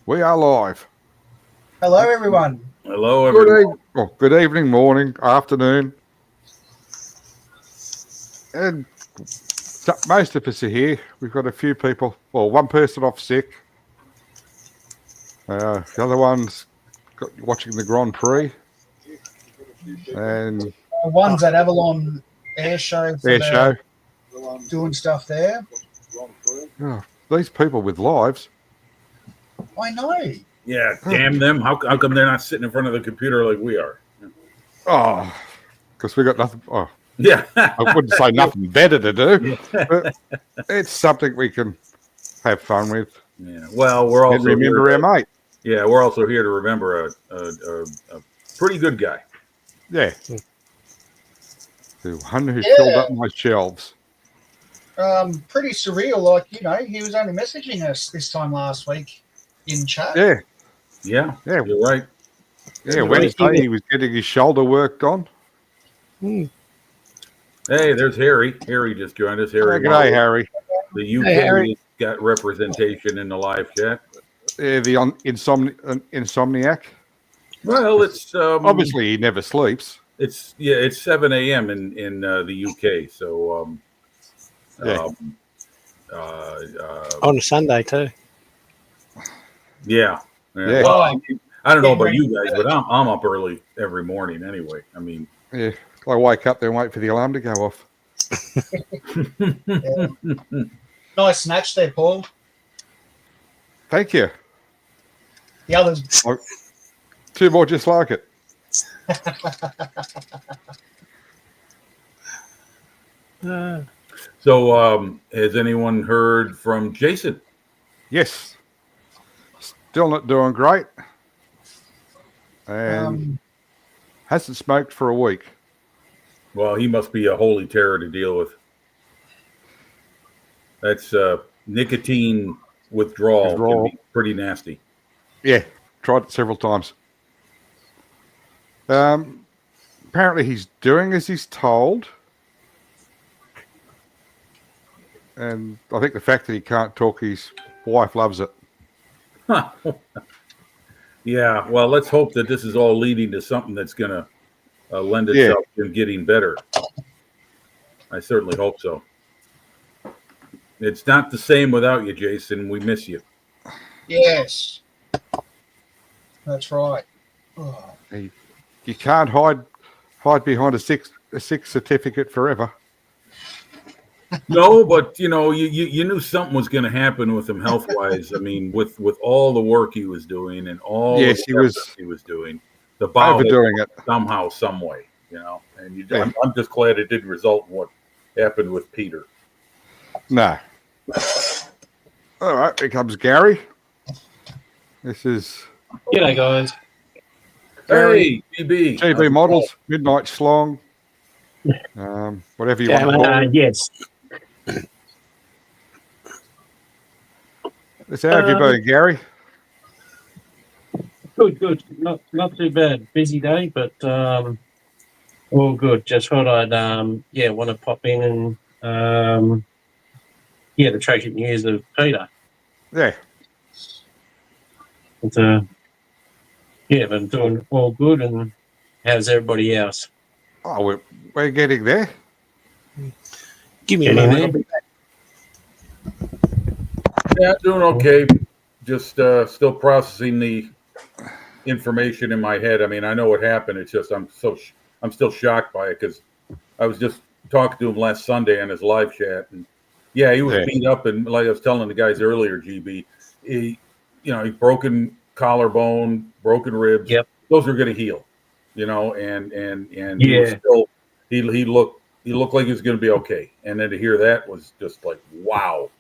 We are live. Hello, everyone. Hello, everyone. Good evening, morning, afternoon. And most of us are here. We've got a few people. Well, one person off sick. The other one's watching the Grand Prix. And One's at Avalon Air Show. Doing stuff there. Oh, these people with lives. I know. Yeah, damn them. How come they're not sitting in front of the computer like we are? Oh, because we got nothing. Oh, yeah. I wouldn't say nothing better to do, but it's something we can have fun with. Yeah. Well, we're also and remember our mate. Yeah, we're also here to remember a pretty good guy. Yeah. The one who filled up my shelves. Pretty surreal. Like, he was only messaging us this time last week in chat. Yeah. Yeah. You're right. Yeah, Wednesday he was getting his shoulder worked on. Hey, there's Harry. Harry just joined us. Harry. G'day, Harry. The UK got representation in the live chat. Yeah, the insomniac. Well, it's obviously he never sleeps. It's 7 a.m. in the UK. So on a Sunday too. Yeah. Well, I don't know about you guys, but I'm up early every morning anyway. I mean, yeah, I wake up there and wait for the alarm to go off. Nice snatch there, Paul. Thank you. The others. Two more just like it. So, has anyone heard from Jason? Yes. Still not doing great. And hasn't smoked for a week. Well, he must be a holy terror to deal with. That's nicotine withdrawal. Can be pretty nasty. Yeah, tried it several times. Apparently he's doing as he's told. And I think the fact that he can't talk, his wife loves it. Huh. Yeah, well, let's hope that this is all leading to something that's going to lend itself to getting better. I certainly hope so. It's not the same without you, Jason. We miss you. Yes. That's right. Oh. You can't hide behind a sick certificate forever. No, but you knew something was going to happen with him health wise. I mean, with all the work he was doing and all he was doing, the bowel overdoing it somehow, some way, And I'm just glad it didn't result in what happened with Peter. No. All right, here comes Gary. This is. G'day, guys. Hey, GB. GB Models, Midnight Slong. Whatever you want to call it. Yes. So how have you been, Gary? Good. Not too bad. Busy day, but all good. Just thought I'd want to pop in and the tragic news of Peter. Yeah. But, been doing all good. And how's everybody else? Oh, we're getting there. Give me a minute. Yeah, doing okay. Just still processing the information in my head. I mean, I know what happened. It's just I'm still shocked by it because I was just talking to him last Sunday on his live chat, and he was beat up, and like I was telling the guys earlier, GB, he broken collarbone, broken ribs. Yep. Those are going to heal, and he was still he looked like he was going to be okay, and then to hear that was just like wow,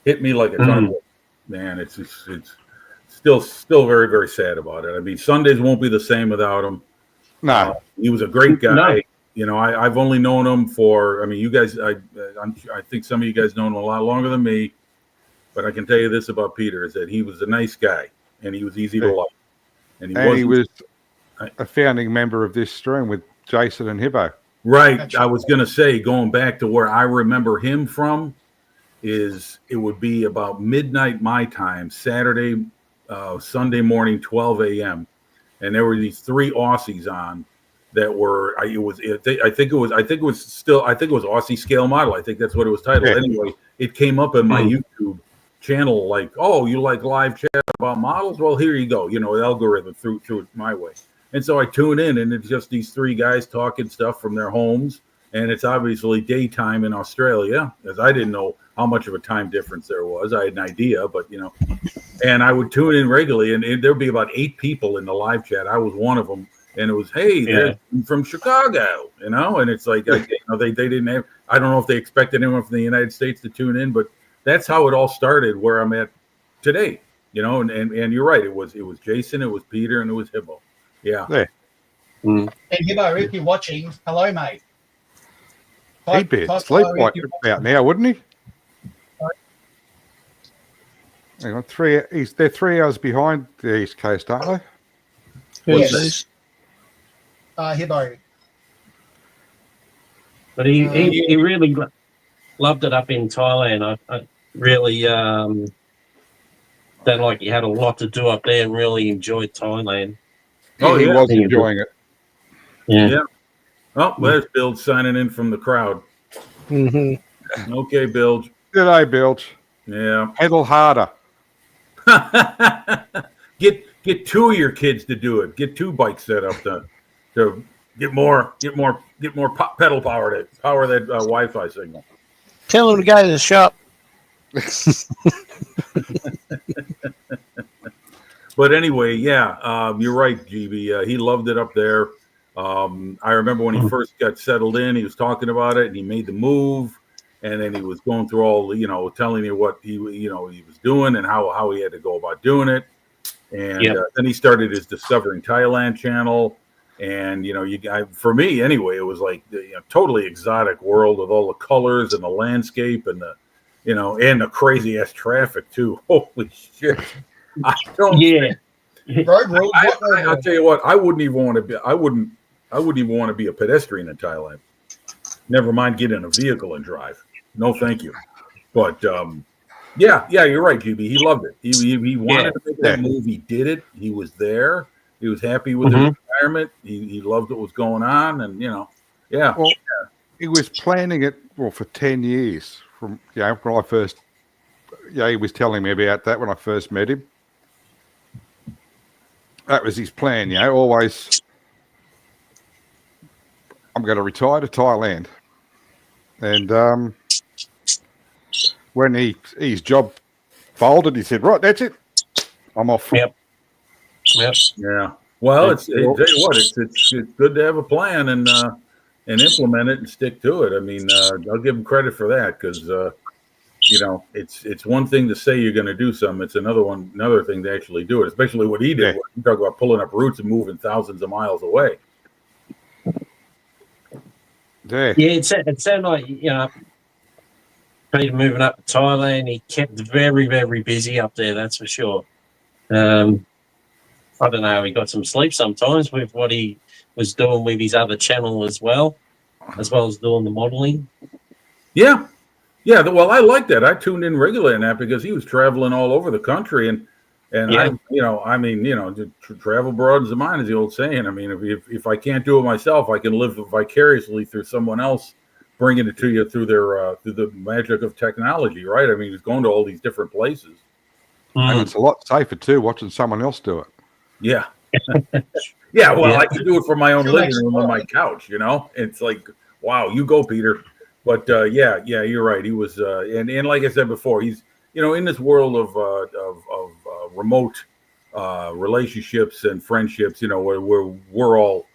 hit me like a ton of man. It's still very, very sad about it. I mean, Sundays won't be the same without him. No, he was a great guy. No. I've only known him for. I mean, you guys. I think some of you guys know him a lot longer than me, but I can tell you this about Peter is that he was a nice guy and he was easy to like, and he was a founding member of this stream with Jason and Hibbo. Right. I was going to say, going back to where I remember him from, it would be about midnight my time, Saturday Sunday morning, 12 a.m., and there were these 3 Aussies on that were. I think it was Aussie Scale Model. I think that's what it was titled. Yeah. Anyway, it came up in my YouTube channel like, oh, you like live chat about models? Well, here you go. The algorithm threw it my way. And so I tune in, and it's just these 3 guys talking stuff from their homes. And it's obviously daytime in Australia, as I didn't know how much of a time difference there was. I had an idea, but, and I would tune in regularly, and there'd be about 8 people in the live chat. I was one of them. And it was, hey, they're from Chicago, and it's like, they didn't have, I don't know if they expected anyone from the United States to tune in, but that's how it all started where I'm at today, and you're right. It was Jason, it was Peter, and it was Hibbo. Yeah. And Hibbo, if you're watching, hello, mate. He'd be asleep like about now, wouldn't he? Hang on, they're 3 hours behind the East Coast, aren't they? Yes. Hibbo. But he really loved it up in Thailand. I really don't like he had a lot to do up there and really enjoyed Thailand. Oh, he yeah. was enjoying it. Yeah. Oh, there's Bilge signing in from the crowd. Mm-hmm. Okay, Bilge. G'day, Bilge. Yeah. Pedal harder. Get 2 of your kids to do it. Get 2 bikes set up to get more pedal power to power that Wi-Fi signal. Tell him to go to the shop. But anyway, yeah, you're right, GB. He loved it up there. I remember when he first got settled in, he was talking about it, and he made the move, and then he was going through all, telling me what he was doing and how he had to go about doing it. And then he started his Discovering Thailand channel. And, for me anyway, it was like totally exotic world with all the colors and the landscape and and the crazy ass traffic too. Holy shit. I don't. Yeah. Road rules. I'll tell you what, I wouldn't even want to be a pedestrian in Thailand. Never mind get in a vehicle and drive. No, thank you. But, yeah, you're right, GB. He loved it. He wanted to make that move. He did it. He was there. He was happy with the environment. He loved what was going on, and yeah. Well, he was planning it for 10 years from when I first. He was telling me about that when I first met him. That was his plan. Always. I'm going to retire to Thailand, and when his job folded, he said, "Right, that's it. I'm off." Yep. Yeah. Well, tell you what, it's good to have a plan and implement it and stick to it. I mean, I'll give him credit for that because it's one thing to say you're going to do something. It's another thing to actually do it. Especially what he did. You talk about pulling up roots and moving thousands of miles away. Yeah, it sounded like Peter moving up to Thailand. He kept very, very busy up there. That's for sure. I don't know. He got some sleep sometimes with what he was doing with his other channel as well as doing the modeling. Yeah. Well, I like that. I tuned in regularly in that because he was traveling all over the country, and travel broadens the mind is the old saying. I mean, if I can't do it myself, I can live vicariously through someone else, bringing it to you through their through the magic of technology, right? I mean, he's going to all these different places, and it's a lot safer too watching someone else do it. Yeah. Yeah. Well, I can do it from my own living room on my couch. It's like, wow, you go, Peter. But yeah, you're right. He was, and like I said before, he's in this world of remote relationships and friendships. Where we're all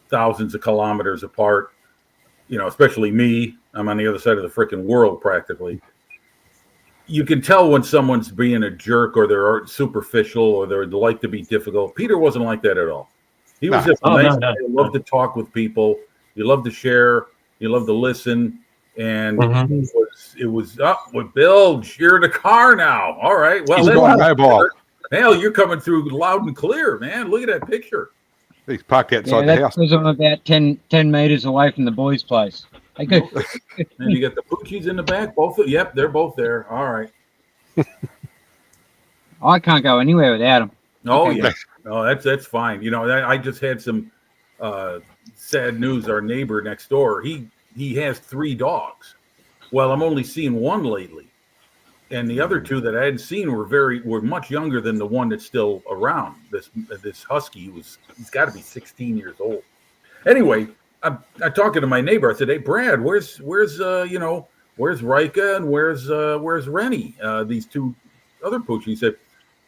thousands of kilometers apart. Especially me. I'm on the other side of the freaking world practically. You can tell when someone's being a jerk or they're superficial or they like to be difficult. Peter wasn't like that at all. He was just a nice guy. He loved to talk with people. He loved to share. He loved to listen. And it was up with Bilge. You're in the car now. All right. Well, hell, you're coming through loud and clear, man. Look at that picture. He's parked outside the house. Because I'm about 10 meters away from the boys' place. And you got the Poochies in the back. Yep, they're both there. All right. I can't go anywhere without them. Oh Okay. yeah, no, that's fine. You know, I just had some sad news. Our neighbor next door, he has 3 dogs. Well, I'm only seeing one lately, and the other 2 that I hadn't seen were much younger than the one that's still around. This husky he's got to be 16 years old. Anyway, I'm talking to my neighbor. I said, "Hey, Brad, where's Rika and where's Rennie? These 2 other pooches." He said,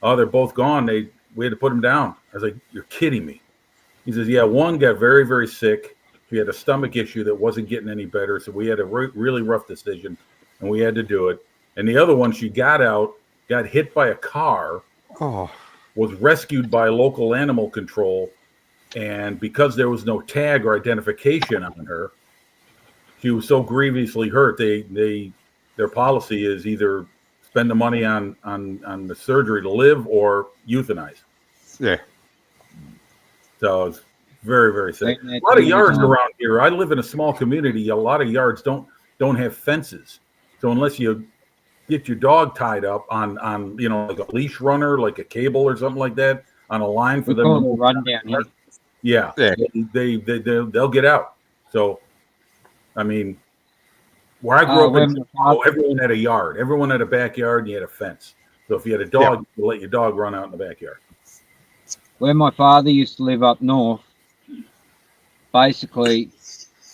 "Oh, they're both gone. We had to put them down." I was like, "You're kidding me." He says, "Yeah, one got very, very sick. He had a stomach issue that wasn't getting any better, so we had a really rough decision, and we had to do it. And the other one, she got out, got hit by a car, Oh, was rescued by local animal control, and because there was no tag or identification on her, she was so grievously hurt. Their policy is either spend the money on the surgery to live or euthanize." yeah. So it's very, very sad. Taking that A lot of to yards the time. around here. I live in a small community. A lot of yards don't have fences. So unless you get your dog tied up on like a leash runner, like a cable or something like that, on a line for We them call to it a move. run down here. Yeah, Yeah. they'll get out. So, I mean, where I grew up, when my father- everyone had a yard. Everyone had a backyard, and you had a fence. So if you had a dog, you let your dog run out in the backyard. Where my father used to live up north, basically,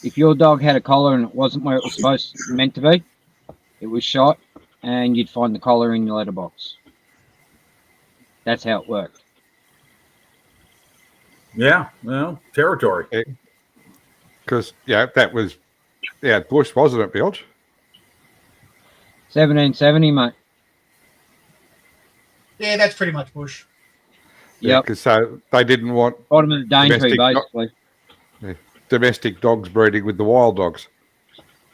if your dog had a collar and it wasn't where it was meant to be, it was shot, and you'd find the collar in your letterbox. That's how it worked. Yeah, well, territory. Because, that was, Bush, wasn't it, Bilge? 1770, mate. Yeah, that's pretty much bush. Yep. Because they didn't want Bottom of the Daintree, Domestic dog- basically. domestic dogs breeding with the wild dogs.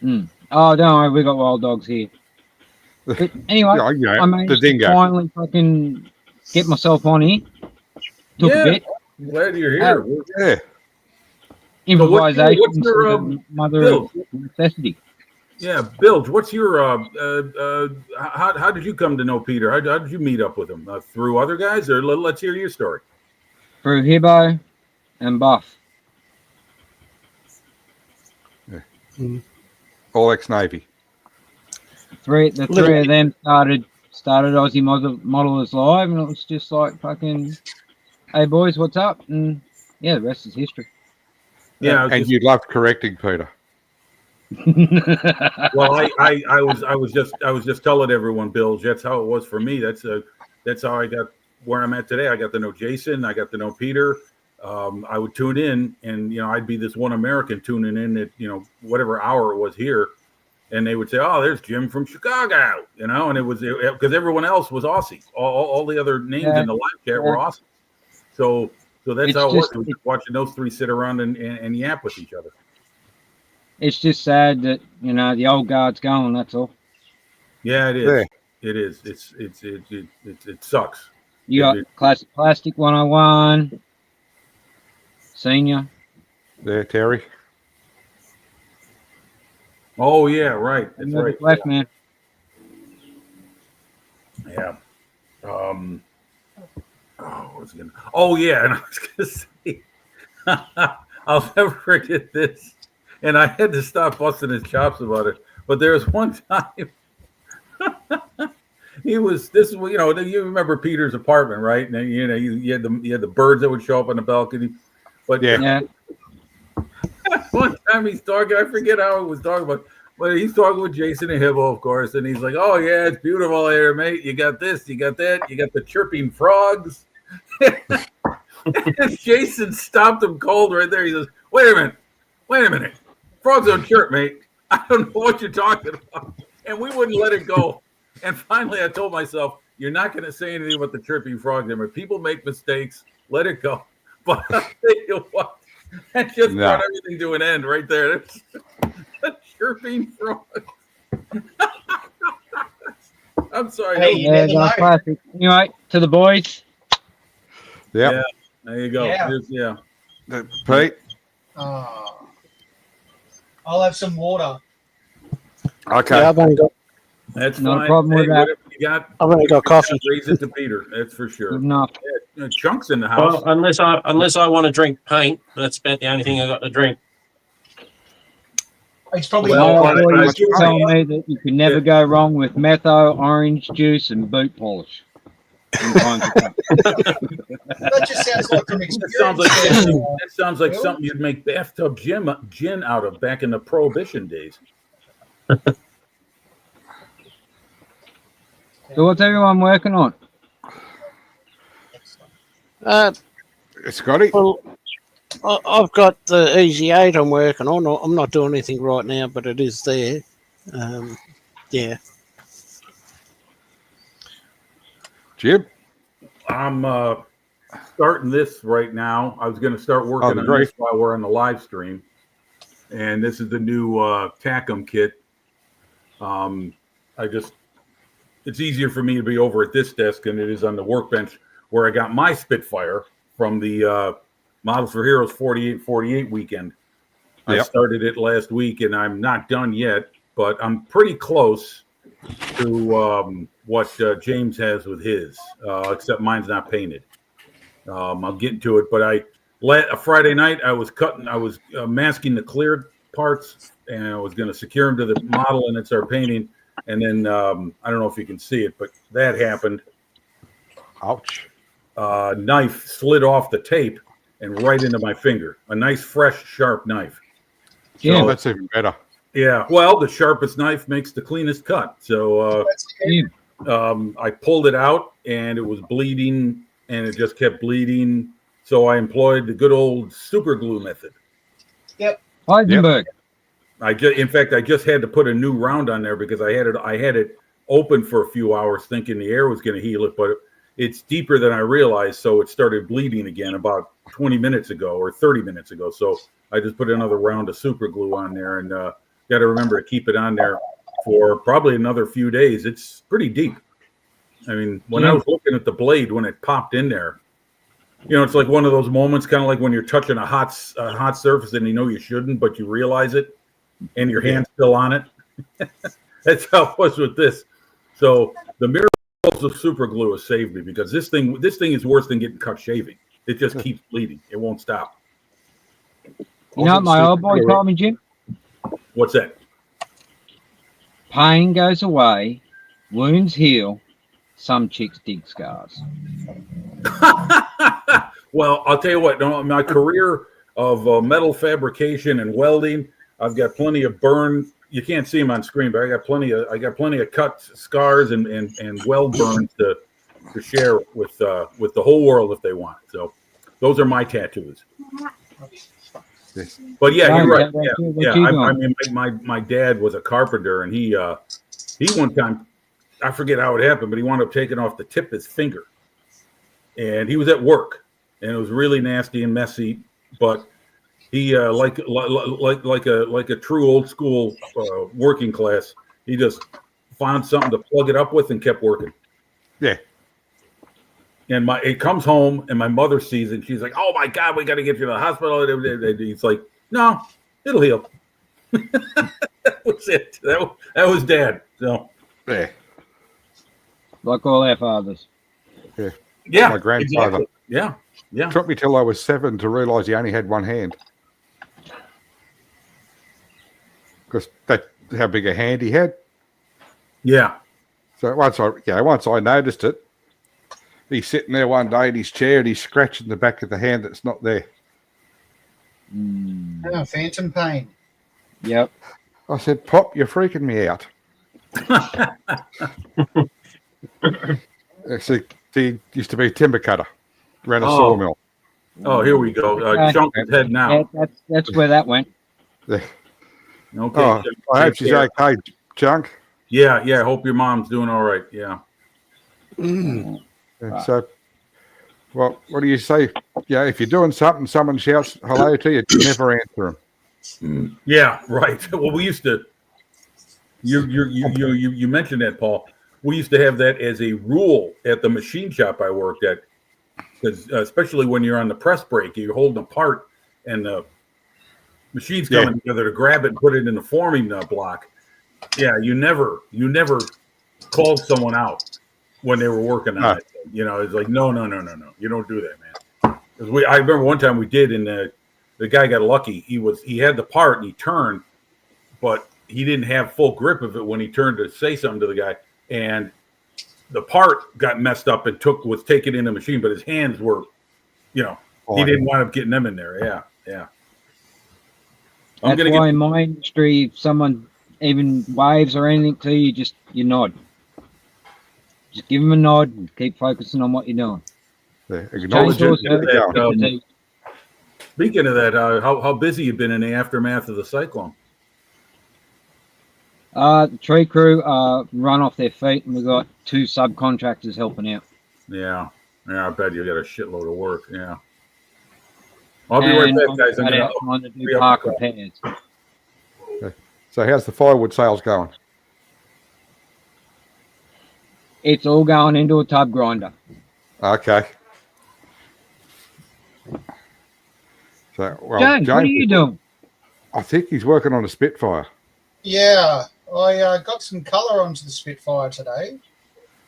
Oh, don't worry, we got wild dogs here. But anyway, I the managed to dingo. finally fucking get myself on here. Took Yeah. a bit. Glad you're here. Yeah. Improvisation what's your, is the mother Bill? of necessity. Yeah, Bilge, what's your how did you come to know Peter? How did you meet up with him? Through other guys, or let's hear your story. Through Hibbo and Buff. All ex-Navy. The three of them started Aussie Modelers Live, and it was just like fucking, hey boys, what's up? And yeah, the rest is history. Yeah, And you loved correcting Peter. well, I was just telling everyone, Bilge, that's how it was for me. That's how I got where I'm at today. I got to know Jason. I got to know Peter. I would tune in, and I'd be this one American tuning in at whatever hour it was here, and they would say, "Oh, there's Jim from Chicago," and it was because everyone else was Aussie. All the other names in the live chat were Aussie. So that's It's how it just- was. Watching those 3 sit around and yap with each other. It's just sad that the old guard's gone. That's all. Yeah, it is. Yeah. It is. It sucks. You got Classic Plastic 101, Senior. There, Terry. Oh yeah, right. That's Nothing right. left, man. Yeah. What was I gonna? Oh yeah, and I was gonna say, I'll never forget this. And I had to stop busting his chops about it. But there was one time you remember Peter's apartment, right? And you had the birds that would show up on the balcony. But Yeah. one time he's talking, I forget how he was talking about, but he's talking with Jason and Hibbo, of course, and he's like, "Oh yeah, it's beautiful here, mate. You got this, you got that, you got the chirping frogs." And Jason stopped him cold right there. He says, wait a minute. Frogs don't chirp, mate. I don't know what you're talking about." And we wouldn't let it go. And finally I told myself, you're not going to say anything about the chirping frogs anymore. People make mistakes. Let it go. But I'll tell you what, that just brought everything to an end right there. The chirping frog. I'm sorry. Hey, that was- you never know. Classic. Anyway, to the boys. Yep. Yeah. There you go. Yeah. Pete. I'll have some water. Okay. Yeah, I've only got That's Not a fine. problem with that. Whatever you You got. I've only got coffee. Raise it to Peter. That's for sure. Good enough. Chunks in the house. Well, unless I want to drink paint, that's about the only thing I got to drink. It's probably Well, My boy I- used to tell me that you can never go wrong with metho, orange juice, and boot polish. that just sounds like from experience. That sounds like something you'd make bathtub gin out of back in the Prohibition days. So what's everyone working on? Scotty. Well, I've got the Easy 8 I'm working on. I'm not doing anything right now, but it is there. Yeah. Jim. I'm starting this right now. I was going to start working on great. this while we're on the live stream. And this is the new TACM kit. It's easier for me to be over at this desk than it is on the workbench where I got my Spitfire from the Models for Heroes 48 weekend. I Yep. started it last week and I'm not done yet, but I'm pretty close to what James has with his, except mine's not painted. I'll get into it, but a Friday night I was masking the cleared parts and I was going to secure them to the model and then start painting. And then I don't know if you can see it, but that happened. Ouch. Knife slid off the tape and right into my finger. A nice, fresh, sharp knife. Yeah, Oh, that's even better. Yeah, well, the sharpest knife makes the cleanest cut. So I pulled it out and it was bleeding and it just kept bleeding. So I employed the good old super glue method. Heisenberg. I just had to put a new round on there because I had it open for a few hours thinking the air was going to heal it, but it's deeper than I realized. So it started bleeding again about 20 minutes ago or 30 minutes ago. So I just put another round of super glue on there and got to remember to keep it on there for probably another few days. It's pretty deep. I mean, when I was looking at the blade, when it popped in there, it's like one of those moments, kind of like when you're touching a hot surface and you know you shouldn't, but you realize it and your hand's still on it. That's how it was with this. So the miracles of super glue has saved me because this thing is worse than getting cut shaving. It just keeps bleeding. It won't stop. You know what my old boy told me, Jim? What's that? Pain goes away, wounds heal, some chicks dig scars. Well, I'll tell you what. My career of metal fabrication and welding, I've got plenty of burn. You can't see them on screen, but I got plenty of cuts, scars, and weld burns to share with the whole world if they want. So those are my tattoos. But yeah, you're right. Yeah. I mean, my dad was a carpenter, and he one time, I forget how it happened, but he wound up taking off the tip of his finger, and he was at work, and it was really nasty and messy. But he like a true old school working class, he just found something to plug it up with and kept working. Yeah. And it comes home and my mother sees it and she's like, "Oh my God, we got to get you to the hospital." He's like, "No, it'll heal." That was it. That was Dad. So Yeah. Like all our fathers. yeah, My grandfather. exactly. Yeah. It took me till I was 7 to realise he only had one hand. Because that's how big a hand he had. Yeah. So once I noticed it, he's sitting there one day in his chair and he's scratching the back of the hand that's not there. Oh, phantom pain. Yep. I said, "Pop, you're freaking me out." See, he used to be a timber cutter, ran a sawmill. Oh, here we go. Chunk is head now. That's where that went. Yeah. Okay. Oh, I hope she's okay, Chunk. Yeah. I hope your mom's doing all right. Yeah. Yeah, so, well, what do you say? Yeah, if you're doing something, someone shouts hello to you, never answer them. Yeah, right. Well, we used to. You mentioned that, Paul. We used to have that as a rule at the machine shop I worked at, because especially when you're on the press break, you're holding a part, and the machine's coming together to grab it and put it in the forming block. Yeah, you never called someone out when they were working on Ah. it. You know, it's like, no. You don't do that, man. 'Cause I remember one time we did, and the guy got lucky. He had the part and he turned, but he didn't have full grip of it when he turned to say something to the guy, and the part got messed up and was taken in the machine, but his hands were, he didn't wind up getting them in there. Yeah. I'm That's gonna why get in my industry, if someone even waves or anything to you, you nod. Just give them a nod and keep focusing on what you're doing. Yeah, acknowledge it. Chainsaws and keep hurt, going. because Speaking of that, how busy you been in the aftermath of the cyclone? the tree crew run off their feet, and we've got 2 subcontractors helping out. Yeah, I bet you got a shitload of work. Yeah, I'll be right And back, I'm guys. I'm flat gonna out trying to free do up park the- repairs. So how's the firewood sales going? It's all going into a tub grinder. Okay. So, well, James, what are you doing? I think he's working on a Spitfire. Yeah, I got some colour onto the Spitfire today.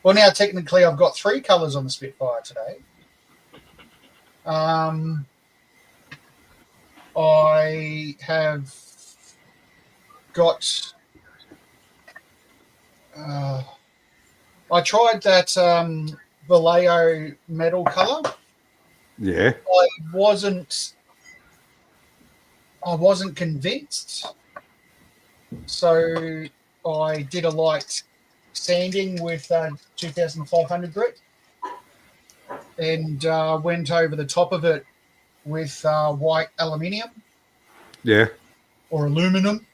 Well, now technically I've got 3 colours on the Spitfire today. I have got. I tried that Vallejo metal colour. Yeah. I wasn't convinced, so I did a light sanding with 2500 grit and went over the top of it with white aluminium Yeah. or aluminum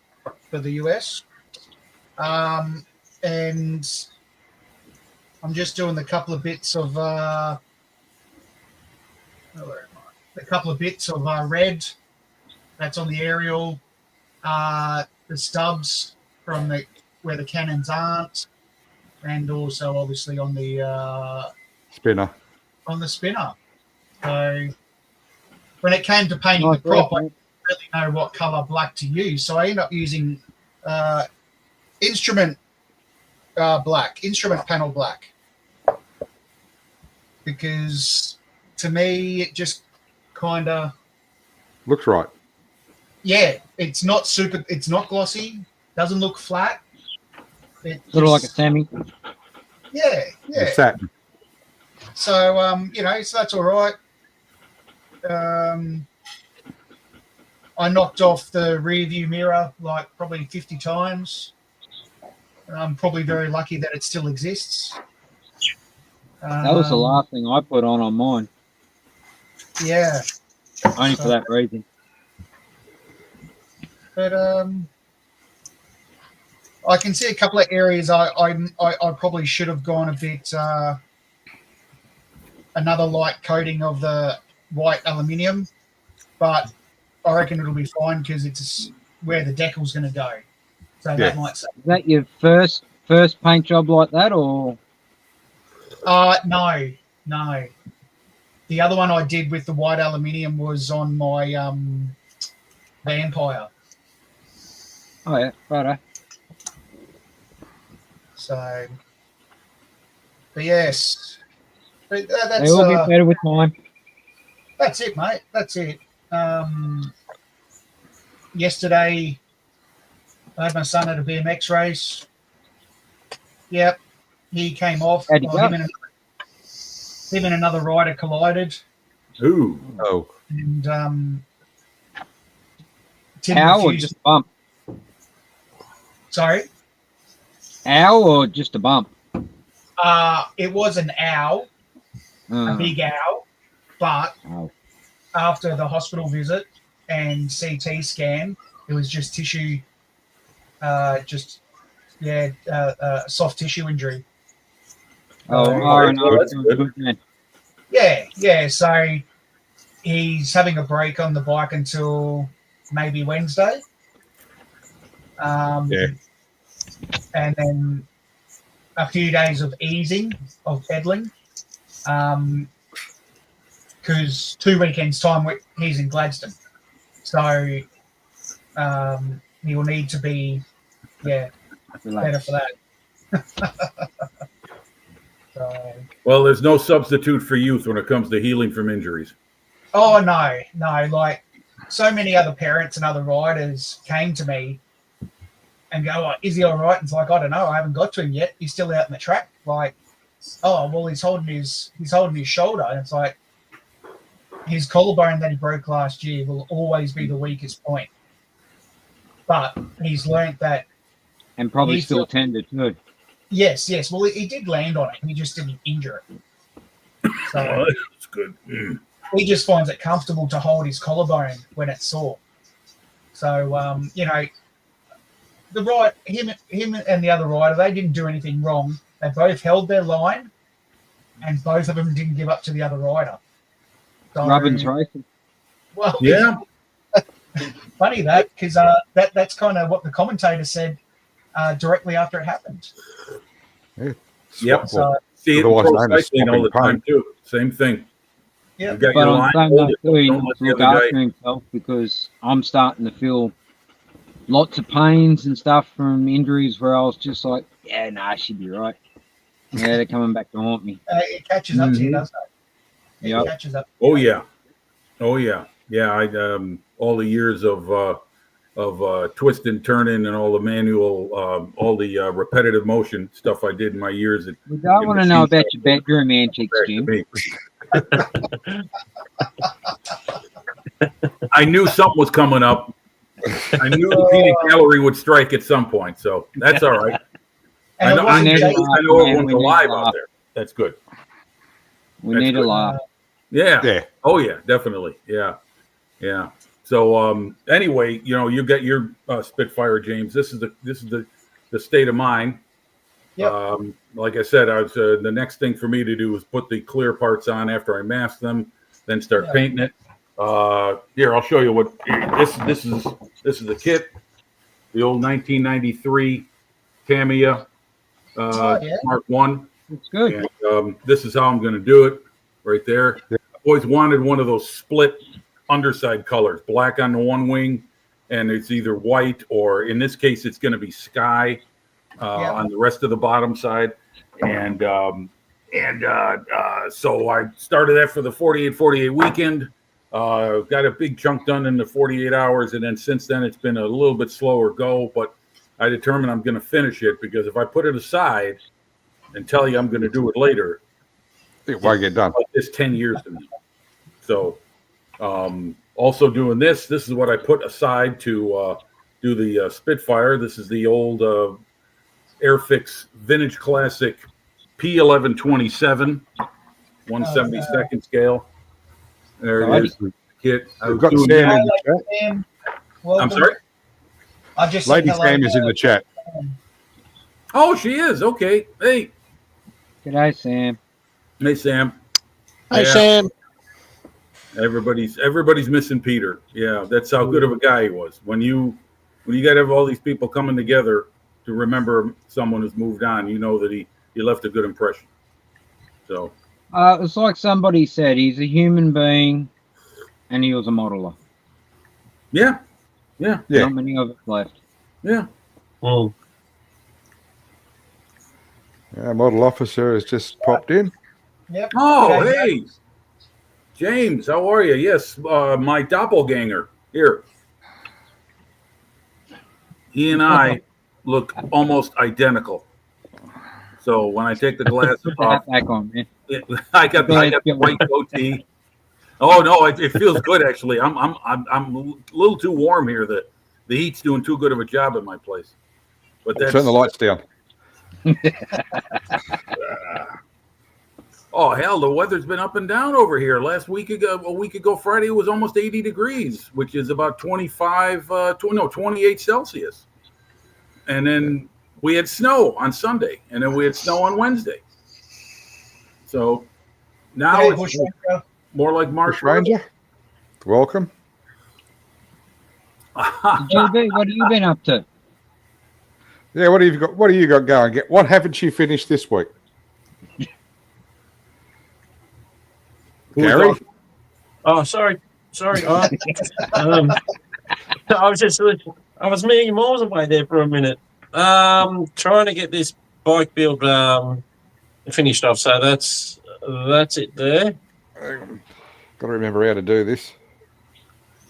for the US, and I'm just doing the couple of bits of red that's on the aerial, the stubs from where the cannons aren't, and also obviously on the Spinner. spinner. So when it came to painting Nice the prop, work, I mate. didn't really know what color black to use, so I ended up using instrument panel black, because to me it just kind of, Looks right. it's not glossy, doesn't look flat. It Sort of like a just- Sammy. yeah. The satin. So so that's all right. I knocked off the rear view mirror like probably 50 times. I'm probably very lucky that it still exists. That was the last thing I put on mine, Yeah, only for that reason. but I can see a couple of areas I probably should have gone a bit another light coating of the white aluminium, but I reckon it'll be fine because it's where the decal's going to go. So Yeah. that might say. Is that your first paint job like that, or No. The other one I did with the white aluminium was on my Vampire. oh yeah, righto. So, but yes, but that's They all get better with time. that's it, mate. That's it. Yesterday, I had my son at a BMX race. Yep, he came off. How'd he go? Him and another rider collided, Ooh, Oh. and Tim Ow or refused- just a bump? sorry. Ow or just a bump? It was an owl, a big owl, but Oh. after the hospital visit and CT scan, it was just tissue, soft tissue injury. Oh, Alright, no, well, that's doing good. good then. Yeah. So he's having a break on the bike until maybe Wednesday. Yeah. And then a few days of easing, of pedaling. Because 2 weekends' time, he's in Gladstone. So he will need to be, better Relax. for that. So, Well, there's no substitute for youth when it comes to healing from injuries. oh no, like so many other parents and other riders came to me and go, oh, is he all right? And it's like, I don't know, I haven't got to him yet. He's still out in the track. Like, oh well, he's holding his shoulder, and it's like his collarbone that he broke last year will always be the weakest point. But he's learnt that. And probably He's still still- tender too. Yes. Well, he did land on it. He just didn't injure it. So Well, that's good. Mm. he just finds it comfortable to hold his collarbone when it's sore. So you know, him and the other rider, they didn't do anything wrong. They both held their line, and both of them didn't give up to the other rider. So, Rubbin's racing. well, Yeah. funny that because that's kind of what the commentator said directly after it happened. Yep. So See it in Otherwise pro known as cycling all the swapping time too. Same thing. yeah, You got But your on line, the same hold note, it. too, he Don't needs let to the look other after guy. himself because I'm starting to feel lots of pains and stuff from injuries where I was just like, yeah, nah, she'd be right. Yeah, they're coming back to haunt me. it catches up to you, Mhm. doesn't it? It Yep. catches up. Oh yeah. Yeah. I all the years of twisting, turning, and all the manual, all the repetitive motion stuff I did in my years. It We don't want to know about your bedroom antics, back to Jim. me. I knew something was coming up. I knew the peanut gallery would strike at some point, so that's all right. I And know, it I wasn't need know, Jason- to I know man, everyone's we need to alive laugh. out there. That's good. We That's need a good. laugh. Yeah. Yeah. Oh yeah, definitely. Yeah. So anyway, you get your Spitfire, James. This is the state of mine. Yep. Like I said, I was the next thing for me to do was put the clear parts on after I mask them, then start Yeah. painting it. Here, I'll show you what this is the kit, the old 1993 Tamiya Oh, yeah. Mark One. It's good. And this is how I'm going to do it right there. Yeah. I've always wanted one of those split underside colors, black on the one wing, and it's either white or in this case, it's going to be sky Yeah. on the rest of the bottom side. And so I started that for the 48 weekend. Got a big chunk done in the 48 hours. And then since then, it's been a little bit slower go, but I determined I'm going to finish it because if I put it aside and tell you I'm going to do it later, It won't get done. like this 10 years from now. So also doing this is what I put aside to do the Spitfire. This is the old Airfix Vintage Classic P1127, 1/72 scale. There it is. Kit. I We've was got doing Sam that. in the chat. Sam, I'm welcome. sorry. I just said Lady hello Sam is to- in the chat. Oh, she is. Okay. Hey. G'day, Sam. Hey, Sam. Hey, Yeah. Sam. Everybody's missing Peter. Yeah, that's how good of a guy he was. When you got to have all these people coming together to remember someone who's moved on, you know that he left a good impression. So It's like somebody said, he's a human being and he was a modeler. yeah. Yeah. Not many of us left. Yeah. Mm. Our model officer has just popped in. Yep. Oh, G'day, hey, James, how are you? Yes, my doppelganger here. He and I look almost identical. So when I take the glasses Put off, that back on, man. I got the white goatee. Oh no, it feels good actually. I'm a little too warm here. The heat's doing too good of a job at my place. But that's Turn the lights down. oh hell, the weather's been up and down over here. A week ago Friday it was almost 80 degrees, which is about 28 Celsius. And then we had snow on Sunday, and then we had snow on Wednesday. So now G'day, it's Bushranger. more like March. Bush Ranger, welcome. JB, what have you been up to? Yeah, what have you got? What have you got going? What haven't you finished this week? Gary? Oh, sorry. I was just, I was million miles away there for a minute. Trying to get this bike build finished off. So that's it there, Got to remember how to do this.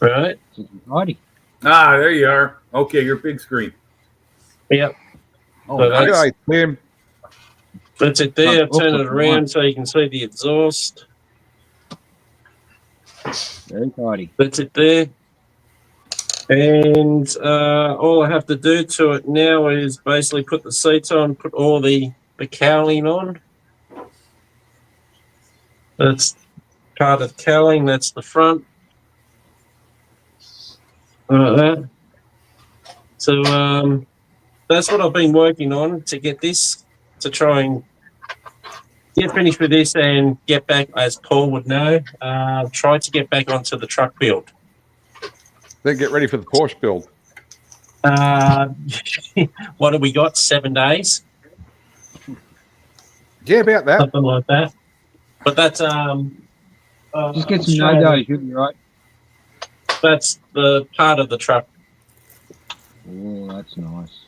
right? Righty. Ah, there you are. Okay, your big screen. Yep, Oh, So nice. that's- G'day, Tim. that's it there. Oh, Turn it awesome. around so you can see the exhaust. Very tidy. That's it there. And all I have to do to it now is basically put the seats on, put all the cowling on. That's part of the cowling. That's the front. Like that. So that's what I've been working on to get this, to try and get finished with this and get back, as Paul would know, try to get back onto the truck build. Then get ready for the Porsche build. What have we got? 7 days, Yeah, about that. something like that. But that's Just get some no-dos, you'll be right. That's the part of the truck. Oh, that's nice.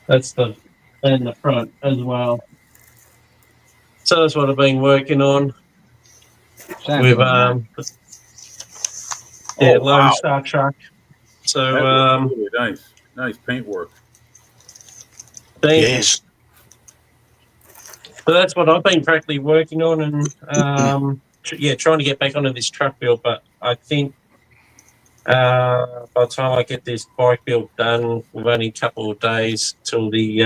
That's the and the front as well. So that's what I've been working on Same with thing, yeah, Oh, Lone wow. Star truck. So That was really nice. Nice paintwork. thank you. Yes. So that's what I've been practically working on, and trying to get back onto this truck build. But I think by the time I get this bike build done, we've only a couple of days till the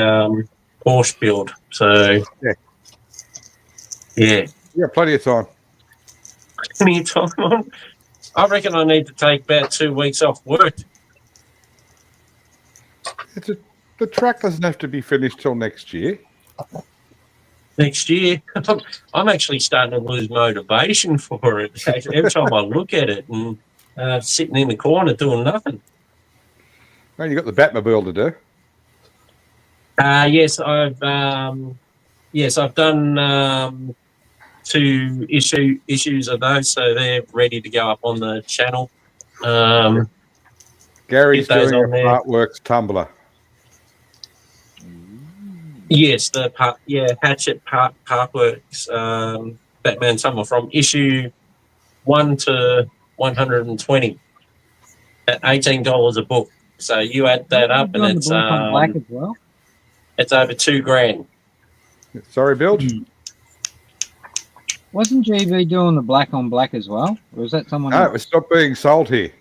Porsche build. So yeah, Yeah, plenty of time. plenty of time on. I reckon I need to take about 2 weeks off work. The track doesn't have to be finished till next year. Next year, I'm actually starting to lose motivation for it. Every time I look at it and sitting in the corner doing nothing. Man, you got the Batmobile to do. Yes, I've done 2 issues of those, so they're ready to go up on the channel. Gary's Get those doing a on there. Artworks Tumblr. Yes, Hatchet Parkworks, Batman Summer from issue 1 to 120 at $18 a book. So you add that up, and You've done it's the black on black as well. it's over $2,000. Sorry, Bilge. Wasn't GB doing the black on black as well? Or was that someone No, else? it stopped being sold here.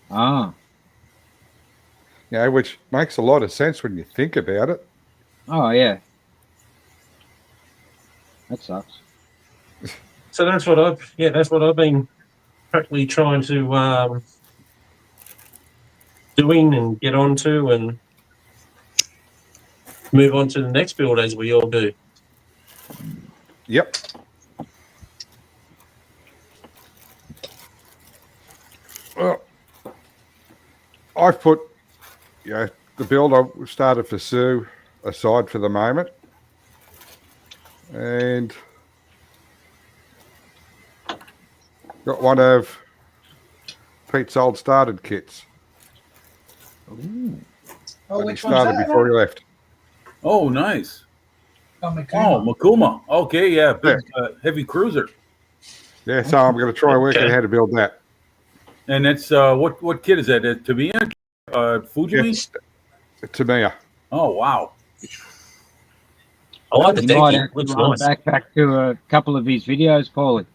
Ah. Yeah, which makes a lot of sense when you think about it. Oh, yeah. That sucks. So that's what I've been practically trying to doing and get onto and move on to the next build as we all do. Yep. Well, I've put, the build I started for Sue aside for the moment. And got one of Pete's old started kits. Oh, That he which one's started that? before he left. Oh, nice. Oh, Makuma. Oh, Makuma. Okay, yeah, big, heavy cruiser. Yeah, so I'm going to try working out how to build that. And that's what kit is that? Tamiya? Fujimi? Yes, Tamiya. Oh, wow. I like the You might deck. have to Looks run nice. back to a couple of his videos, Paulie.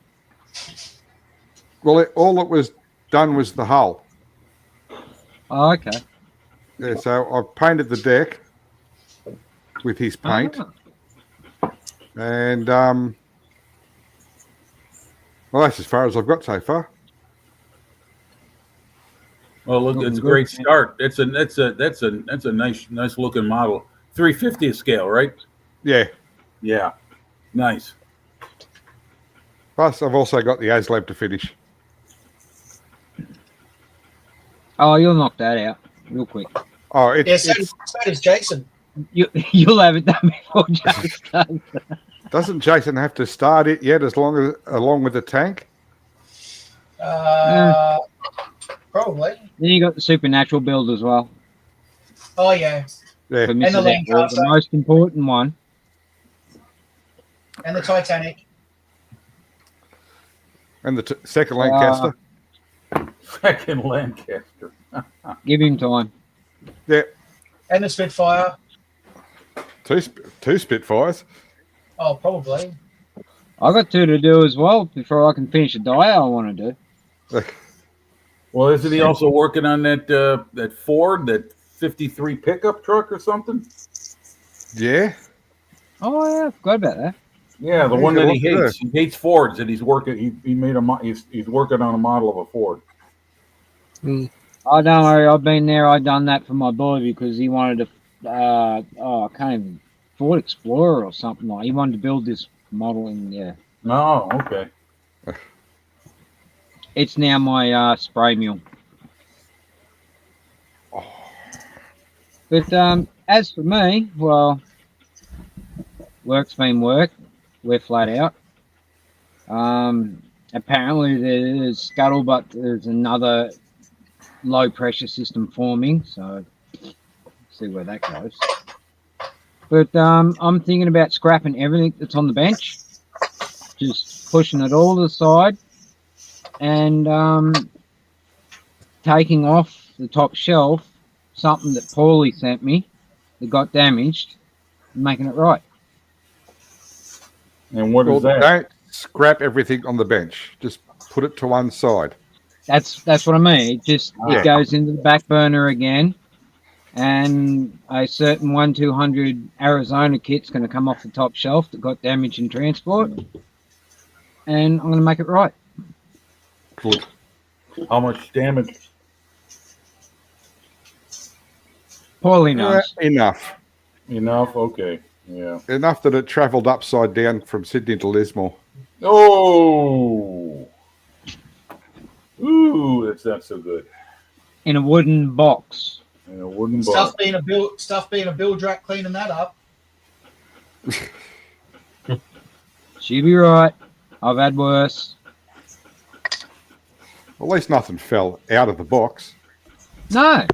Well, all that was done was the hull. Oh, okay. Yeah, so I've painted the deck with his paint. Ah. And, well, that's as far as I've got so far. Well, look, it's a great start. That's a nice looking model. 350th scale, right? Yeah. Yeah. Nice. Plus, I've also got the ASLab to finish. Oh, you'll knock that out real quick. Oh, it's, Yeah, so it's does Jason. You'll have it done before Jace does. doesn't Jason have to start it yet along with the tank? Probably. Then you got the supernatural build as well. Oh yeah, Yeah. for the Mrs. Atwell, Lancaster. the most important one. and the Titanic. And the second Lancaster. Second Lancaster. Give him time. Yeah. And the Spitfire. Two Spitfires. Oh, probably. I got 2 to do as well before I can finish a die I want to do. Well, isn't he also working on that Ford, that 53 pickup truck or something? Yeah. Oh yeah, I forgot about that. Yeah, the Yeah, one that he look at hates. He hates Fords, and he's working. He made he's working on a model of a Ford. Oh, don't worry, I've been there. I done that for my boy because he wanted to. I can't even Ford Explorer or something like. He wanted to build this model, and yeah, Oh, okay. it's now my spray mule. But as for me, well, work's been work. We're flat out. Apparently there's scuttlebutt. There's another low pressure system forming, so see where that goes. But I'm thinking about scrapping everything that's on the bench, just pushing it all to the side, and taking off the top shelf something that Paulie sent me that got damaged, and making it right. And what Well, is that? don't scrap everything on the bench. Just put it to one side. That's what I mean. Yeah. It goes into the back burner again, and a certain 1-200 Arizona kit's going to come off the top shelf that got damaged in transport, and I'm going to make it right. Good. How much damage? Paulie knows. Enough. Enough? Okay. Yeah. Enough that it travelled upside down from Sydney to Lismore. Oh. Ooh, that's not so good. In a wooden box. In a wooden Stuff box. being a bill drac cleaning that up. She'll be right. I've had worse. At least nothing fell out of the box. No,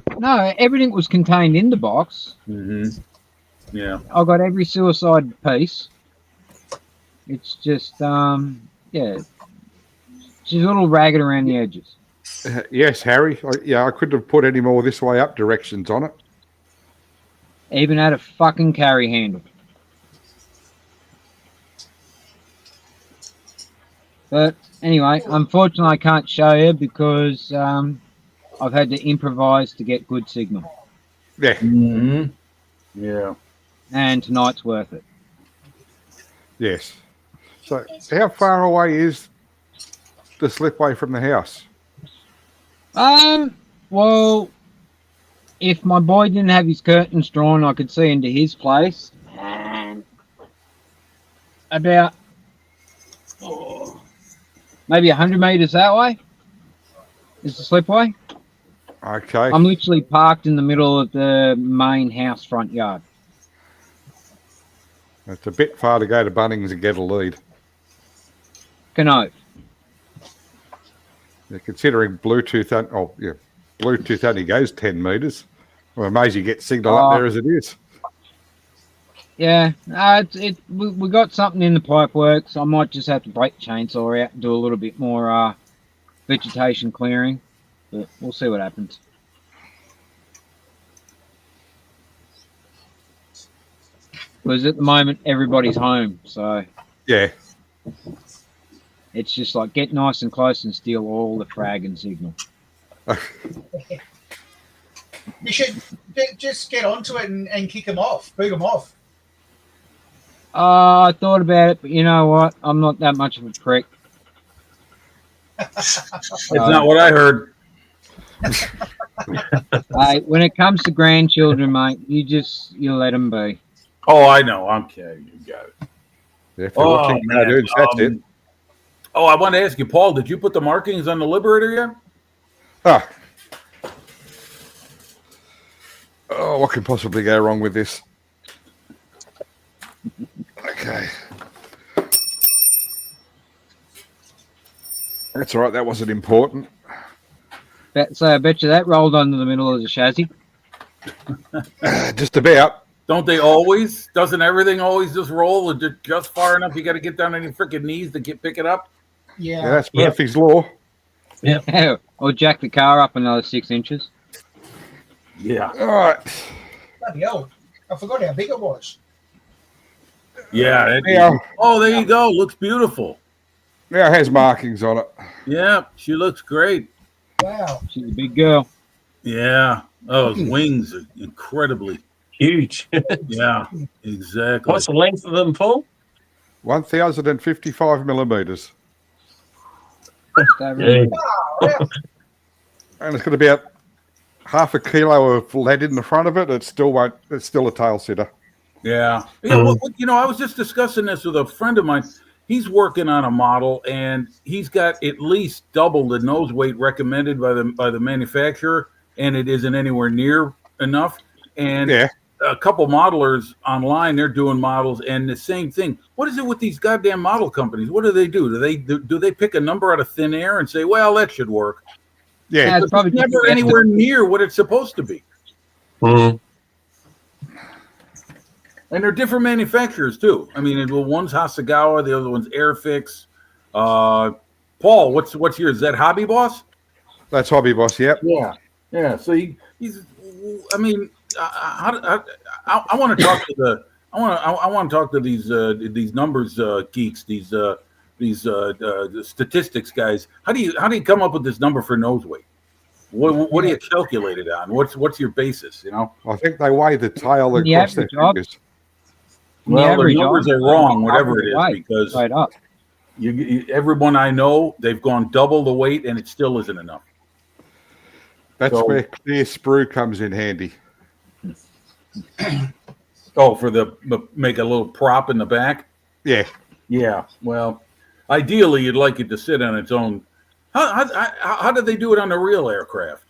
everything was contained in the box. Mm-hmm. Yeah. I got every suicide piece. It's just, yeah, she's a little ragged around the edges. Yes, Harry. I couldn't have put any more this way up directions on it. Even had a fucking carry handle. But anyway, unfortunately, I can't show you because I've had to improvise to get good signal. Yeah. Mm-hmm. Yeah. And tonight's worth it. Yes. So, how far away is the slipway from the house? Well, if my boy didn't have his curtains drawn, I could see into his place. About maybe 100 meters that way is the slipway. Okay. I'm literally parked in the middle of the main house front yard. It's a bit far to go to Bunnings and get a lead. Canove. Yeah, considering Bluetooth, Bluetooth only goes 10 metres. Well, amazed you get signal up there as it is. Yeah, we got something in the pipe works. I might just have to break the chainsaw out and do a little bit more vegetation clearing, but we'll see what happens. Because at the moment everybody's home, so Yeah. it's just like get nice and close and steal all the frag and signal. You should just get onto it and kick them off, boot them off. I thought about it, but you know what? I'm not that much of a prick. That's not what I heard. Hey, when it comes to grandchildren, mate, you let them be. Oh, I know. I'm kidding. You got it. Yeah, if they're watching man. cartoons, that's it. Oh, I want to ask you, Paul, did you put the markings on the Liberator yet? Ah. Oh, what could possibly go wrong with this? Okay. That's all right. That wasn't important. So I bet you that rolled onto the middle of the chassis. Just about. Don't they always? Doesn't everything always just roll just far enough? You got to get down on your freaking knees to pick it up. Yeah, Yeah. that's Yep. Murphy's Law. Or jack the car up another 6 inches. Yeah, All right. Bloody hell. I forgot how big it was. yeah. Now, Oh, there you go. Looks beautiful. now it has markings on it. Yeah, she looks great. Wow. She's a big girl. Yeah. Oh, those wings are incredibly. Huge. Yeah, exactly. What's the length of them, Paul? 1,055 millimeters. So, Wow. And it's got about half a kilo of lead in the front of it. It's still a tail sitter. Yeah. Well, I was just discussing this with a friend of mine. He's working on a model, and he's got at least double the nose weight recommended by the manufacturer, and it isn't anywhere near enough. And Yeah. a couple modelers online, they're doing models, and the same thing. What is it with these goddamn model companies? What do? Do they pick a number out of thin air and say, well, that should work? Yeah. Yeah, it's It's probably just never the anywhere near what it's supposed to be. Mm. And they're different manufacturers too. I mean, one's Hasegawa, the other one's Airfix. Paul, what's yours? Is that Hobby Boss? That's Hobby Boss. Yep. Yeah, yeah. So he's. I mean, I want to talk to the. I want to talk to these numbers geeks, these statistics guys. How do you come up with this number for nose weight? What do you calculate it on? What's your basis? You know. I think they weigh the tail The across their average job. fingers. The Well, the average numbers on- are wrong, whatever it is, Right, because straight up. everyone I know, they've gone double the weight, and it still isn't enough. That's So- where clear sprue comes in handy. Oh, for make a little prop in the back. Yeah. Yeah. Well, ideally, you'd like it to sit on its own. How do they do it on the real aircraft?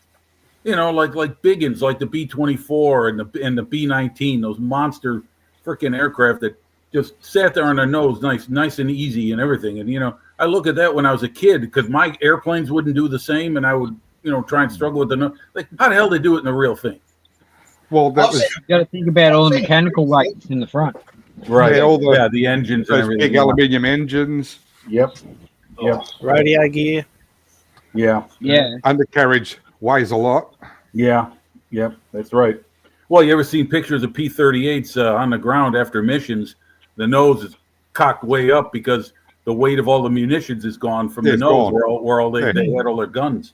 You know, like biggins, like the B-24 and the B-19, those monster freaking aircraft that just sat there on their nose, nice and easy and everything. And I look at that when I was a kid because my airplanes wouldn't do the same, and I would try and struggle with the nose. Like, how the hell they do it in the real thing? Well, that I've was seen- You got to think about all the mechanical weights in the front. Right. Yeah, all the engines and those everything. big aluminium engines, Yep. Yep. Radio gear. Yeah. Yeah. undercarriage weighs a lot. Yeah, yep, that's right. Well, you ever seen pictures of P-38s on the ground after missions? The nose is cocked way up because the weight of all the munitions is gone from the It's nose gone. where all they Yeah. had all their guns.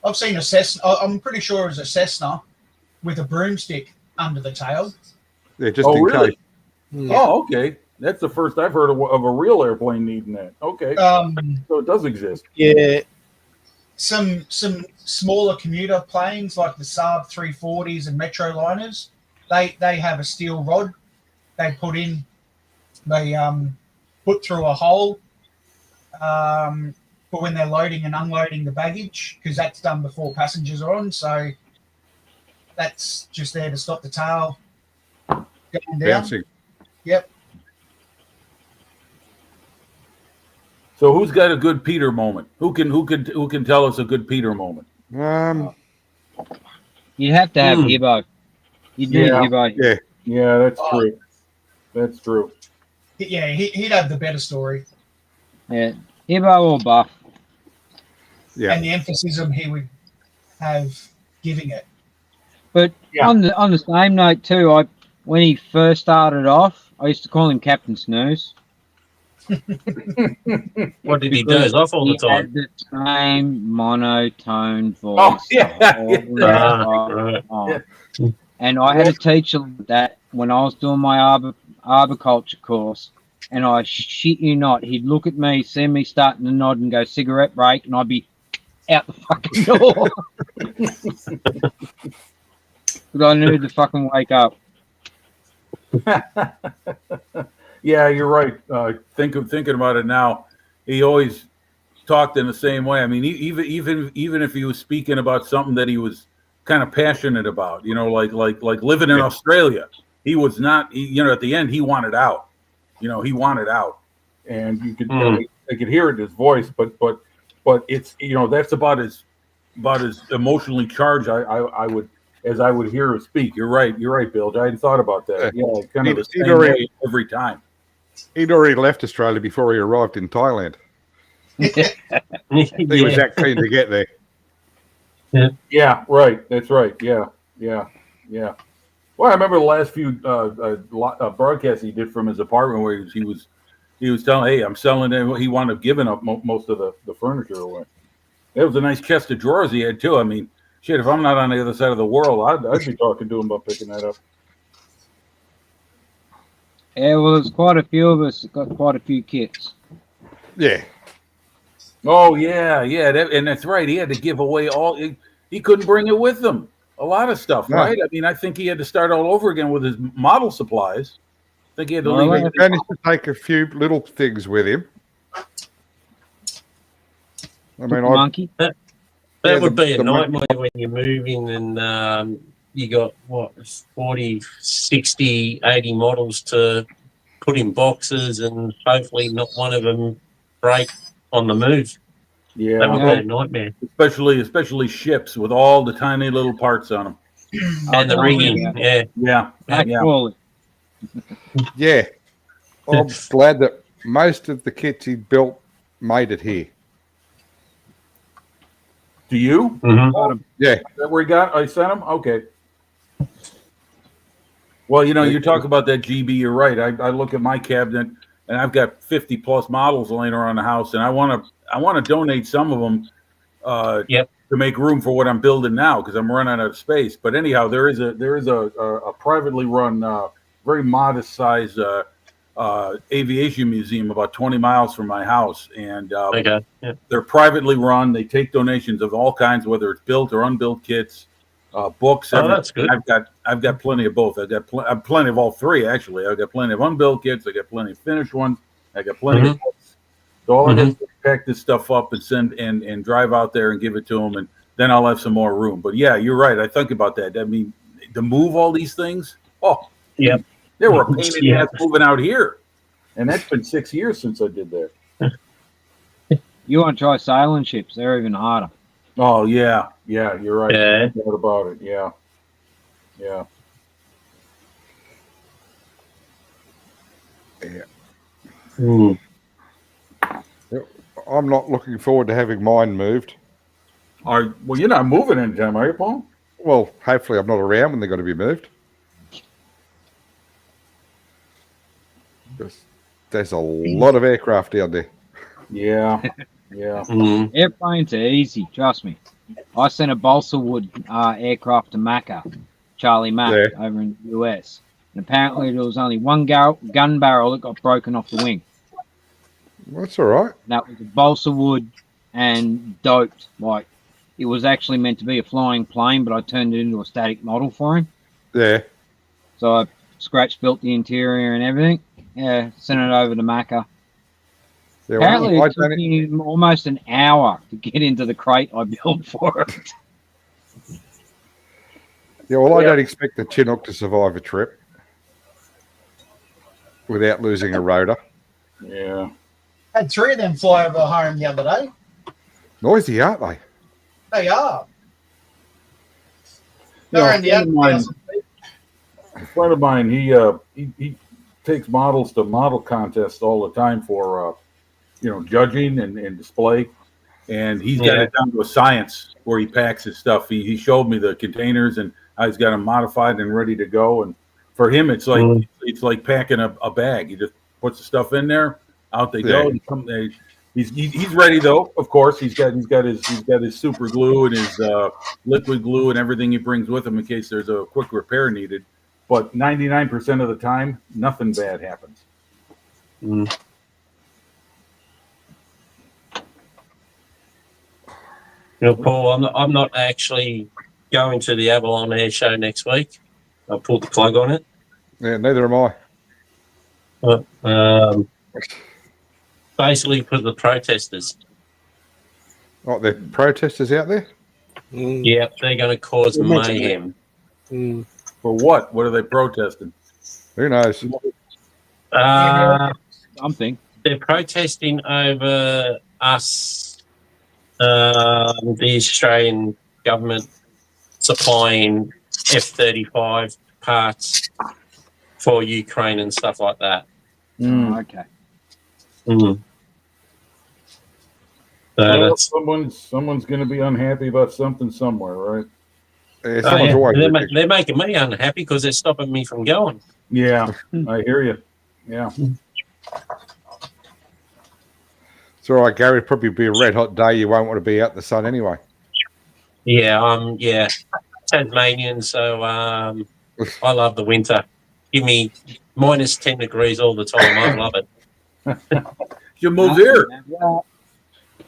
I've seen a Cessna. I'm pretty sure it was a Cessna with a broomstick under the tail. Yeah, just Oh, in really? case. Yeah. Oh, okay. That's the first I've heard of a real airplane needing that. Okay, so it does exist. Yeah. Some smaller commuter planes like the Saab 340s and Metroliners, they have a steel rod they put in. They put through a hole for when they're loading and unloading the baggage, because that's done before passengers are on. So that's just there to stop the tail going down. Bouncing. Yep. So who's got a good Peter moment? Who can tell us a good Peter moment? You'd have to have Hmm. Hibbo. You need Yeah. Hibbo. Yeah. Yeah, that's Oh. true. That's true. Yeah, he'd have the better story. Yeah. Hibbo or Buff. Yeah. And the emphasis he would have giving it. But Yeah. on the same note too, when he first started off, I used to call him Captain Snooze. What did he doze off all the He time? had the same monotone voice. Oh, yeah, all yeah. the Ah, time. right. And I had a teacher that when I was doing my arboriculture course, and I shit you not, he'd look at me, see me starting to nod and go cigarette break, and I'd be out the fucking door. But I knew to fucking wake up. Yeah, you're right. Thinking about it now, he always talked in the same way. I mean, even if he was speaking about something that he was kind of passionate about, like living in Australia, he was not. At the end, he wanted out. He wanted out, and you could I could hear it in his voice. But it's that's about as about as emotionally charged I would as I would hear her speak. You're right, Bill. I hadn't thought about that. Yeah, kind of the He'd same already- way every time. He'd already left Australia before he arrived in Thailand. He was Yeah. that keen to get there. Yeah, right. That's right. Yeah. Well, I remember the last few broadcasts he did from his apartment where he was telling, "Hey, I'm selling it." He wound up giving up most of the furniture away. It was a nice chest of drawers he had too. I mean, shit, if I'm not on the other side of the world, I'd be talking to him about picking that up. Yeah, well, there's quite a few of us that got quite a few kits. Yeah. Oh yeah, and that's right. He had to give away all. He couldn't bring it with him. A lot of stuff, No. right? I mean, I think he had to start all over again with his model supplies. I think he had to Well, leave. He managed to take a few little things with him. I mean, Monkey. That Yeah, would be a the nightmare when you're moving and you got, 40, 60, 80 models to put in boxes and hopefully not one of them break on the move. That Yeah, would Yeah. be a nightmare. especially ships with all the tiny little parts on them. And the rigging, yeah. Yeah, Black yeah. quality. yeah. I'm glad that most of the kits he built made it here. Do you? Mhm. Got 'em. Yeah. Is that where he got? I sent him. Okay. Well, you talk about that GB. You're right. I look at my cabinet and I've got 50 plus models laying around the house, and I want to donate some of them. Yep. To make room for what I'm building now because I'm running out of space. But anyhow, there is a privately run, very modest size aviation museum about 20 miles from my house, and Okay. Yeah. they're privately run. They take donations of all kinds, whether it's built or unbuilt kits, books. Oh, everything. that's good. I've got plenty of both. I've plenty of all three actually. I've got plenty of unbuilt kits. I got plenty of finished ones. I got plenty of books. So all I do is pack this stuff up and send and drive out there and give it to them, and then I'll have some more room. But yeah, you're right. I think about that. I mean, to move all these things. Oh, Yep. They were a pain in the Yeah. ass moving out here, and that's been 6 years since I did that. You want to try sailing ships? They're even harder. Oh yeah, you're right. Yeah. No doubt about it. Yeah. Mm. I'm not looking forward to having mine moved. Well, you're not moving anytime, are you, Paul? Well, hopefully I'm not around when they're going to be moved. There's a lot of aircraft down there. Yeah. Mm. Airplanes are easy, trust me. I sent a balsa wood aircraft to Macca, Charlie Mack, Yeah. over in the US. And apparently there was only one gun barrel that got broken off the wing. That's all right. And that was a balsa wood and doped. Like, it was actually meant to be a flying plane, but I turned it into a static model for him. Yeah. So I scratch built the interior and everything. Yeah, sent it over to Macca. Yeah, Apparently, I it took don't- him almost an hour to get into the crate I built for it. I don't expect the Chinook to survive a trip without losing a rotor. Yeah. Had 3 of them fly over home the other day. Noisy, aren't they? They are. Yeah, They're in the a friend of mine- 8,000 feet. A friend of mine, he takes models to model contests all the time for judging and display, and he's got it down to a science where he packs his stuff. He showed me the containers and how he's got them modified and ready to go. And for him, it's like packing a bag. He just puts the stuff in there, out they go. Yeah. He's ready though. Of course, he's got his super glue and his liquid glue and everything he brings with him in case there's a quick repair needed. But 99% of the time, nothing bad happens. Mm. Paul, I'm not actually going to the Avalon Air Show next week. I pulled the plug on it. Yeah, neither am I. Basically, for the protesters. Oh, the protesters out there? Mm, Yep, they're going to cause You mentioned mayhem. mm. For what? What are they protesting? Who knows? Uh, Something. they're protesting over us the Australian government supplying F-35 parts for Ukraine and stuff like that. Mm. Oh, okay. Mm. So Well, that's- someone's going to be unhappy about something somewhere, right? Yeah, Oh, someone's yeah. always They're, ridiculous. they're making me unhappy because they're stopping me from going. Yeah, I hear you. Yeah. It's all right, Gary. It'll probably be a red hot day. You won't want to be out in the sun anyway. Yeah, Tasmanian, so I love the winter. Give me minus 10 degrees all the time. I love it. You move here.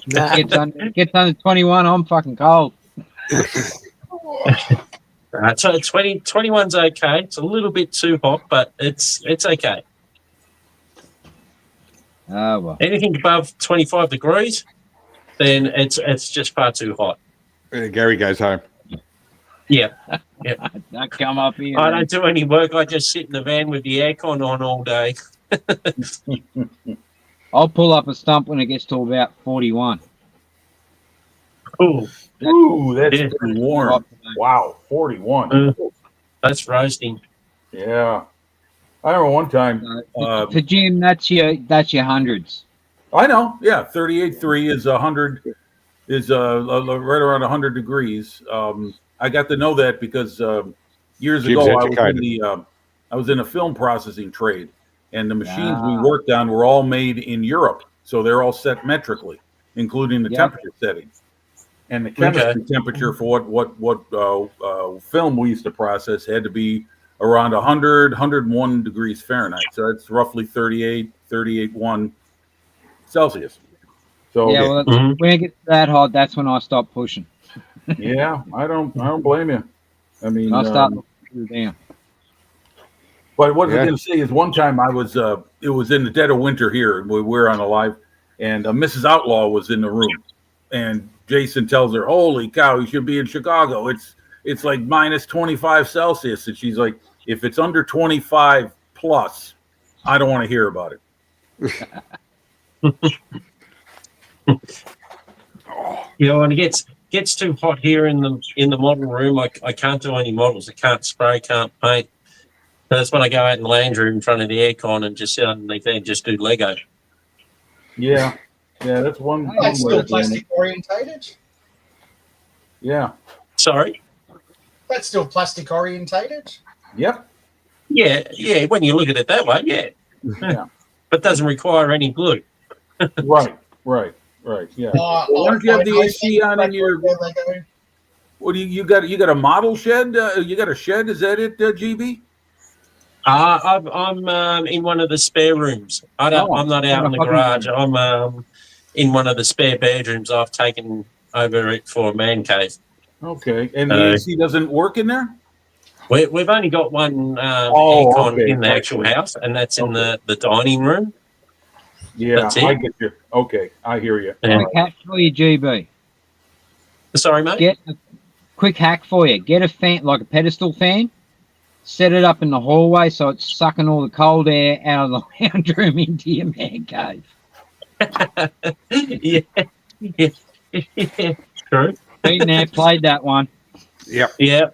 Nah, Gets under 21. I'm fucking cold. So 21's okay. It's a little bit too hot, but it's okay. Oh well. Anything above 25 degrees, then it's just far too hot. Gary goes home. Yeah. Don't come up here. I man. don't do any work. I just sit in the van with the aircon on all day. I'll pull up a stump when it gets to about 41. Ooh, Ooh, that's Yeah. pretty warm. Wow, 41. that's roasting. Yeah. I remember one time. For Jim, that's your hundreds. I know. Yeah, 38.3 is 100 is right around 100 degrees. I got to know that because years Jim's ago educated. I was in a film processing trade, and the machines we Ah. worked on were all made in Europe, so they're all set metrically, including the Yeah. temperature setting. And the chemistry temperature for what film we used to process had to be around 100, 101 degrees Fahrenheit. So that's roughly 38.1 Celsius. So Yeah, well, Mhm. when it gets that hot, that's when I stop pushing. yeah, I don't blame you. I mean, I start looking down. but what I Yeah. was going to say is one time it was in the dead of winter here, and we were on a live, and Mrs. Outlaw was in the room, and Jason tells her, "Holy cow, you should be in Chicago. It's like minus 25 Celsius," and she's like, "If it's under 25 plus, I don't want to hear about it." When it gets too hot here in the model room, I can't do any models. I can't spray, can't paint. So that's when I go out in the lounge room in front of the aircon and just sit underneath there and just do Lego. Yeah, that's one. That's one way still of doing it. plastic orientated. Yeah. Sorry? That's still plastic orientated. Yep. Yeah, when you look at it that way, yeah. Yeah. But doesn't require any glue. Right. Yeah. Why don't you have the AC on in your? Lego. What do you got? You got a model shed? You got a shed? Is that it, GB? I'm in one of the spare rooms. I'm not out in the garage. I'm in one of the spare bedrooms. I've taken over it for a man cave. Okay, and the AC doesn't work in there. We've only got one Oh, aircon okay. in the actual house, and that's in the dining room. Yeah, That's it. I get you. Okay, I hear you. Yeah. Quick hack for you, GB. Sorry, mate. Get a quick hack for you. Get a fan, like a pedestal fan. Set it up in the hallway so it's sucking all the cold air out of the lounge room into your man cave. yeah. True. Been there, played that one. Yep. Yeah.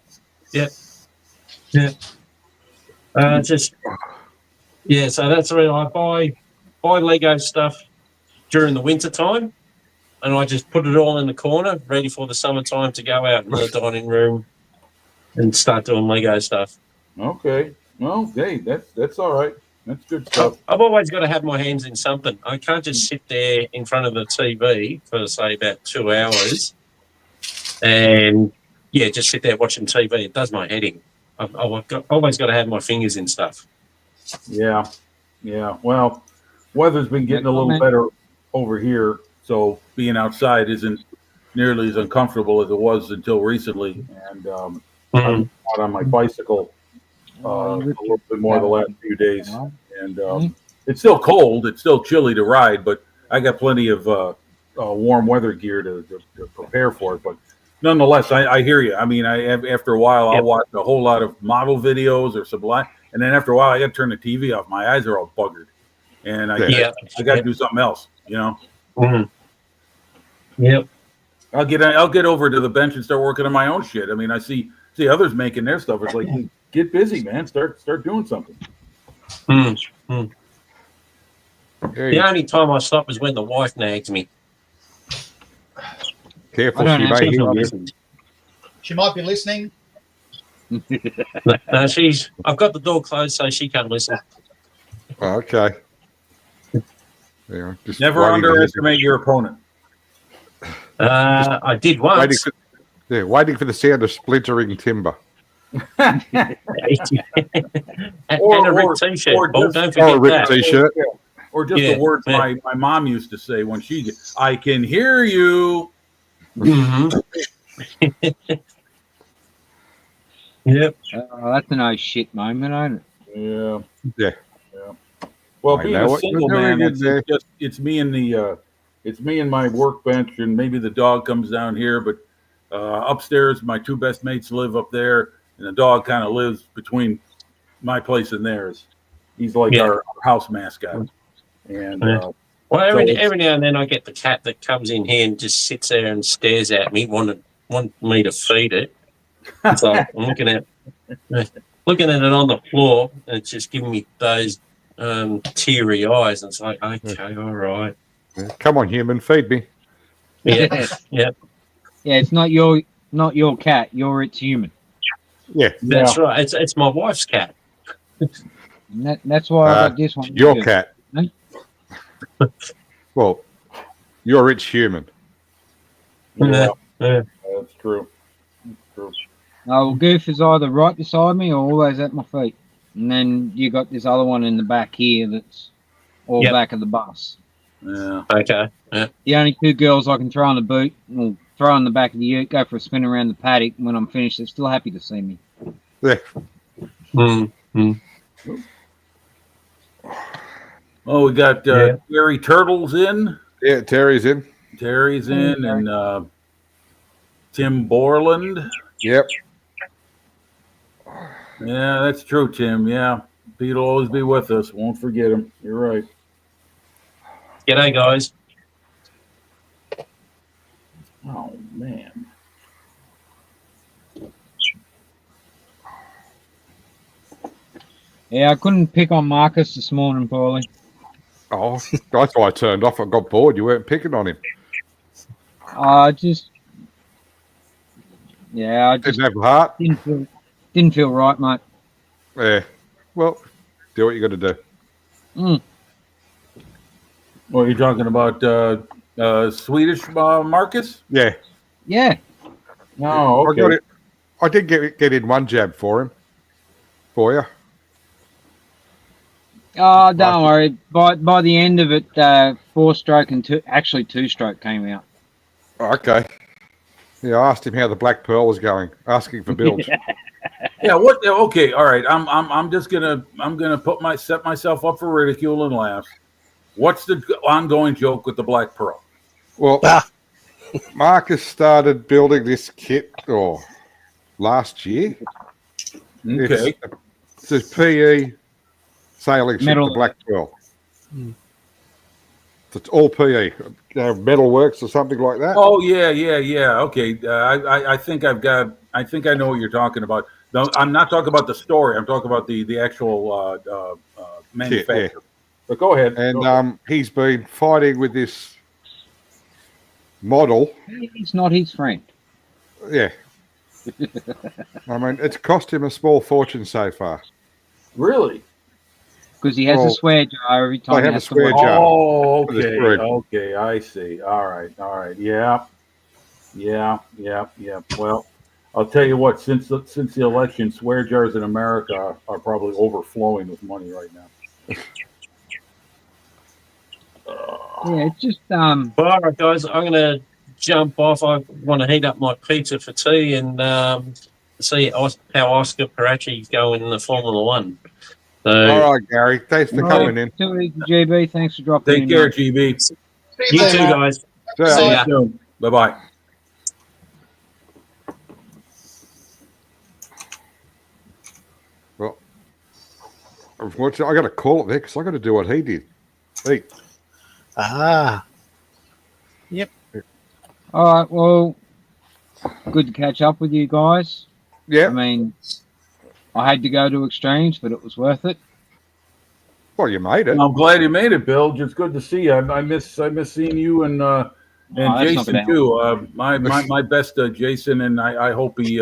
So that's where I buy Lego stuff during the winter time, and I just put it all in the corner, ready for the summertime to go out in the dining room and start doing Lego stuff. Okay. Well, hey, that's all right. That's good stuff. I've always got to have my hands in something. I can't just sit there in front of the TV for say about 2 hours and just sit there watching TV. It does my head in. I've always got to have my fingers in stuff. Yeah. Well, weather's been getting a little better over here, so being outside isn't nearly as uncomfortable as it was until recently. And I'm out on my bicycle a little bit more the last few days, and it's still cold. It's still chilly to ride, but I got plenty of warm weather gear to prepare for it. But nonetheless, I hear you. I mean, after a while, I'll watch a whole lot of model videos or Sublime, and then after a while, I got to turn the TV off. My eyes are all buggered, and I got to do something else. You know. Mm-hmm. Yep. I'll get over to the bench and start working on my own shit. I mean, I see others making their stuff. It's like, get busy, man. Start doing something. Hmm. Yeah, The only time I stop is when the wife nags me. careful, I don't she know, may she's hear not you. listening. She might be listening. No, I've got the door closed so she can't listen. Oh, okay. Yeah, just Never waiting to hear underestimate your opponent. I did waiting once. waiting for the sound of splintering timber. And Or- a or- Rick T-shirt, or Paul. just- Don't Or a forget Rick that. T-shirt. Or just Yeah, the words yeah. my mom used to say when I can hear you. Mhm. Yep. That's a no shit moment, ain't it? Yeah. Yeah. Yeah. Well, I being know a what you're single man, doing in it's there. just it's me and my workbench, and maybe the dog comes down here. But upstairs, my two best mates live up there, and the dog kind of lives between my place and theirs. He's like Yeah. our house mascot. And Yeah. Well, So every it's- now and then I get the cat that comes in here and just sits there and stares at me, want me to feed it. It's like I'm looking at it on the floor, and it's just giving me those teary eyes. And it's like, okay, all right, Yeah. Come on, human, feed me. yeah, yeah, Yeah, it's not your cat. It's human. Yeah, that's right. It's my wife's cat. And that's why I got this one. your too. cat. Huh? Well, you're rich human. yeah, Yeah. that's true. That's true. Well, Goof is either right beside me or always at my feet. And then you got this other one in the back here that's all Yep. back of the bus. Yeah. Okay. Yeah. The only two girls I can throw in the boot, or throw in the back of the ute, go for a spin around the paddock. When I'm finished, they're still happy to see me. Yeah. Mm. Oh, we got Yeah. Terry Turtles in. Yeah, Terry's in. Terry's in, and Tim Borland. Yep. Yeah, that's true, Tim. Yeah, Pete will always be with us. Won't forget him. You're right. G'day, guys. Oh man. Yeah, I couldn't pick on Marcus this morning, Paulie. Oh, that's why I turned off. I got bored. You weren't picking on him. I just Didn't have a heart. didn't feel right, mate. Yeah. Well, do what you got to do. What are you talking about? Swedish Marcus? Yeah. Yeah. Oh, I got okay. it. I did get in one jab for you. Oh, don't worry. By the end of it, 4-stroke and two-stroke came out. Okay. Yeah, I asked him how the Black Pearl was going, asking for builds. Yeah. What? Okay. All right. I'm just gonna set myself up for ridicule and laughs. What's the ongoing joke with the Black Pearl? Well, Marcus started building this kit last year. Okay. It's a PE sailing ship, Metal. the Black Pearl. It's all PE, Metal Works or something like that. Oh yeah. Okay. I think I know what you're talking about. No, I'm not talking about the story. I'm talking about the actual manufacturer. But go ahead. And he's been fighting with this model. He's not his friend. Yeah. I mean, it's cost him a small fortune so far. Really? Because he has Well, a swear jar every time. they he have a has to swear work. jar. Oh, For the okay. spread. Okay, I see. All right. Yeah. Well, I'll tell you what. Since the election, swear jars in America are probably overflowing with money right now. Yeah, it's just All right, guys. I'm going to jump off. I want to heat up my pizza for tea and see how Oscar Parachi is going in the Formula One. So, All right, Gary. Thanks for coming in. Too easy, GB. Thanks for dropping Take in. care, mate. GB. See you later, too, mate. guys. So, See ya. Bye bye. well, unfortunately, I got to call it there because I got to do what he did. Hey, Ah. All right. Well, good to catch up with you guys. I Yeah. mean, I had to go to Exchange, but it was worth it. Well, you made it. I'm glad you made it, Bill. Just good to see you. I miss seeing you and Oh, that's not Jason gonna too. My best, Jason, and I hope he's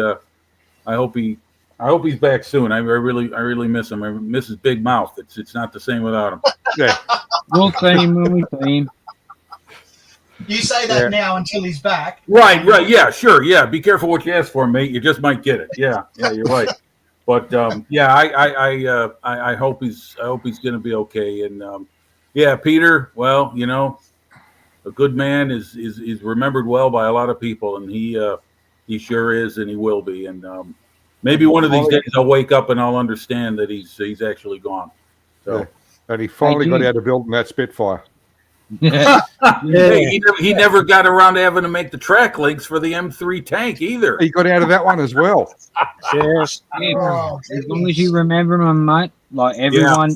back soon. I really miss him. I miss his big mouth. It's not the same without him. Yeah. We'll see him when we see him. You say that Yeah. now until he's back. Right. Yeah, sure. Yeah. Be careful what you ask for, mate. You just might get it. Yeah, you're right. But yeah, I hope he's going to be okay. And yeah, Peter. Well, you know, a good man is remembered well by a lot of people, and he sure is, and he will be. And maybe one of these days I'll wake up and I'll understand that he's actually gone. So. Yeah. And he finally Hey, got Jimmy. out of building that Spitfire. Hey, he never got around to having to make the track links for the M3 tank either. He got out of that one as well. Yes. Oh, As long as you remember them, mate, like everyone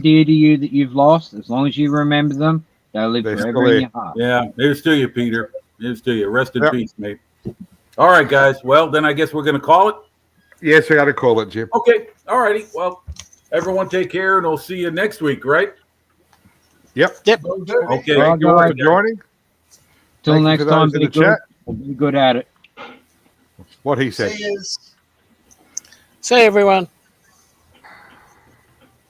dear to you that you've lost, as long as you remember them, they'll live They're forever still in there. your heart. Yeah, here's to you, Peter. Here's to you. Rest in Yep. peace, mate. All right, guys. Well, then I guess we're going to call it. Yes, I got to call it, Jim. Okay. All righty. Well, everyone take care, and we'll see you next week, right? Yep. will do. Okay. All Thank you all for right. joining. Till Thank you next for time, those in be the good. chat. Be good at it. What he said. See yous. See everyone.